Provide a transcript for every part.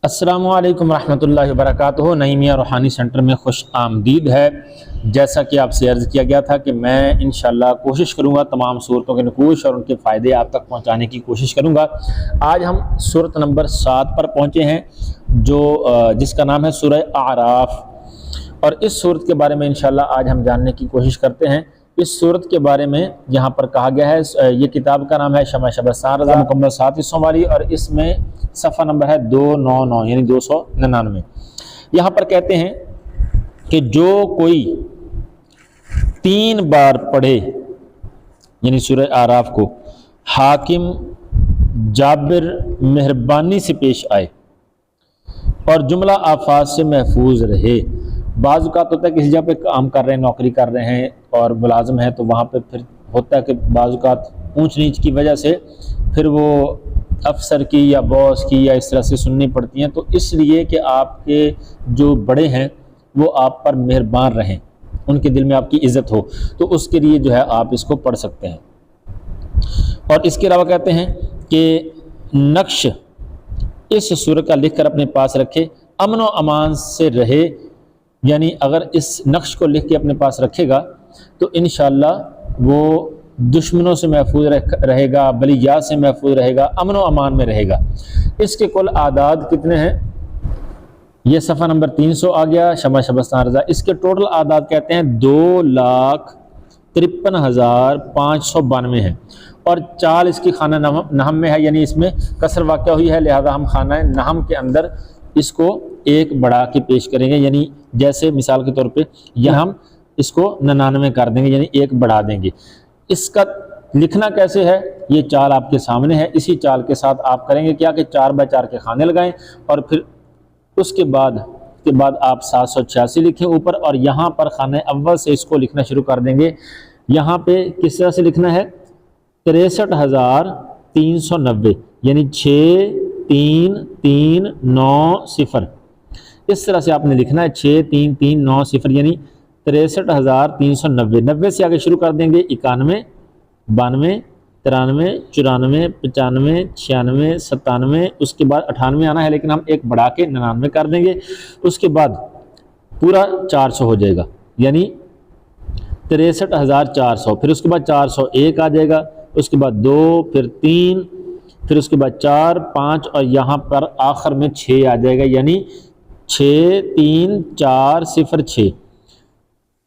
अस्सलामु अलैकुम रहमतुल्लाहि व बरकातुहू। नईमिया रूहानी सेंटर में खुश आमदीद है। जैसा कि आपसे अर्ज़ किया गया था कि मैं इंशाअल्लाह कोशिश करूँगा तमाम सूरतों के नकूश और उनके फ़ायदे आप तक पहुँचाने की कोशिश करूँगा। आज हम सूरत नंबर 7 पर पहुँचे हैं जो जिसका नाम है सूरह आराफ। और इस सूरत के बारे में इंशाअल्लाह आज हम जानने की कोशिश करते हैं। इस सूरत के बारे में यहाँ पर कहा गया है, ये किताब का नाम है शमा शबस्तान रज़ा, मुकम्मल 7 हिस्सों वाली, और इसमें सफ़ा नंबर है 299 यानी 299। यहाँ पर कहते हैं कि जो कोई 3 बार पढ़े यानी सूरह आराफ को, हाकिम जाबिर मेहरबानी से पेश आए और जुमला आफाज से महफूज रहे। बाज़ औक़ात होता है किसी जगह पे काम कर रहे हैं, नौकरी कर रहे हैं और मुलाजिम है, तो वहाँ पे फिर होता है कि बाज़ औक़ात ऊंच नीच की वजह से फिर वो अफसर की या बॉस की या इस तरह से सुननी पड़ती हैं। तो इसलिए कि आपके जो बड़े हैं वो आप पर मेहरबान रहें, उनके दिल में आपकी इज़्ज़त हो, तो उसके लिए जो है आप इसको पढ़ सकते हैं। और इसके अलावा कहते हैं कि नक्श इस सूरत का लिख कर अपने पास रखे, अमन व अमान से रहे, यानी अगर इस नक्श को लिख के अपने पास रखेगा तो इंशाअल्लाह वो दुश्मनों से महफूज रहेगा, बलिया से महफूज रहेगा, अमन व अमान में रहेगा। इसके कुल आदाद कितने हैं? ये सफ़ा नंबर 300 आ गया, शमा शबस्तान रज़ा। इसके टोटल आदाद कहते हैं 2,53,592 हैं और चाल इसकी खाना नहम में है, यानी इसमें कसर वाक़या हुई है, लिहाजा हम खाना नहम के अंदर इसको एक बढ़ा के पेश करेंगे। यानी जैसे मिसाल के तौर पे यह हम इसको 99 कर देंगे, यानी एक बढ़ा देंगे। इसका लिखना कैसे है ये चाल आपके सामने है। इसी चाल के साथ आप करेंगे क्या कि 4 बाय 4 के खाने लगाएं और फिर उसके बाद आप 786 लिखें ऊपर, और यहाँ पर खाने अव्वल से इसको लिखना शुरू कर देंगे। यहाँ पे किस तरह से लिखना है? 63,390 यानी 63390। इस तरह से आपने लिखना है 63390 यानी 63,390। 90 से आगे शुरू कर देंगे 91, 92, 93, 94, 95, 96, 97। उसके बाद 98 आना है, लेकिन हम एक बढ़ा के 99 कर देंगे। उसके बाद पूरा 400 हो जाएगा, यानी 63,400। फिर उसके बाद 401 आ जाएगा, उसके बाद 2, फिर 3, फिर उसके बाद 4, 5 और यहाँ पर आखिर में 6 आ जाएगा, यानी 63406।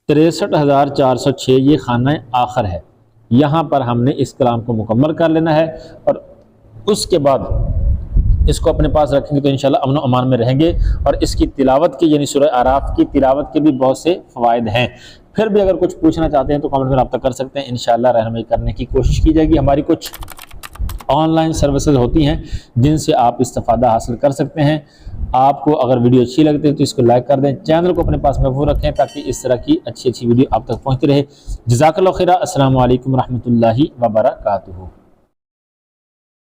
63,406 ये खाना आखिर है। यहाँ पर हमने इस कलाम को मुकम्मल कर लेना है और उसके बाद इसको अपने पास रखेंगे तो इंशाल्लाह अमन व अमान में रहेंगे। और इसकी तिलावत की यानी सूरह आराफ की तिलावत के भी बहुत से फ़वाइद हैं। फिर भी अगर कुछ पूछना चाहते हैं तो कमेंट में रब्ता कर सकते हैं, इंशाल्लाह रहनुमाई करने की कोशिश की जाएगी। हमारी कुछ ऑनलाइन सर्विसेज होती हैं जिनसे आप इस्तिफ़ादा हासिल कर सकते हैं। आपको अगर वीडियो अच्छी लगती है तो इसको लाइक कर दें, चैनल को अपने पास महफूज रखें ताकि इस तरह की अच्छी वीडियो आप तक पहुँचती रहे। जज़ाकल्लाहु खैरा। अस्सलामु अलैकुम रहमतुल्लाहि व बरकातुहू।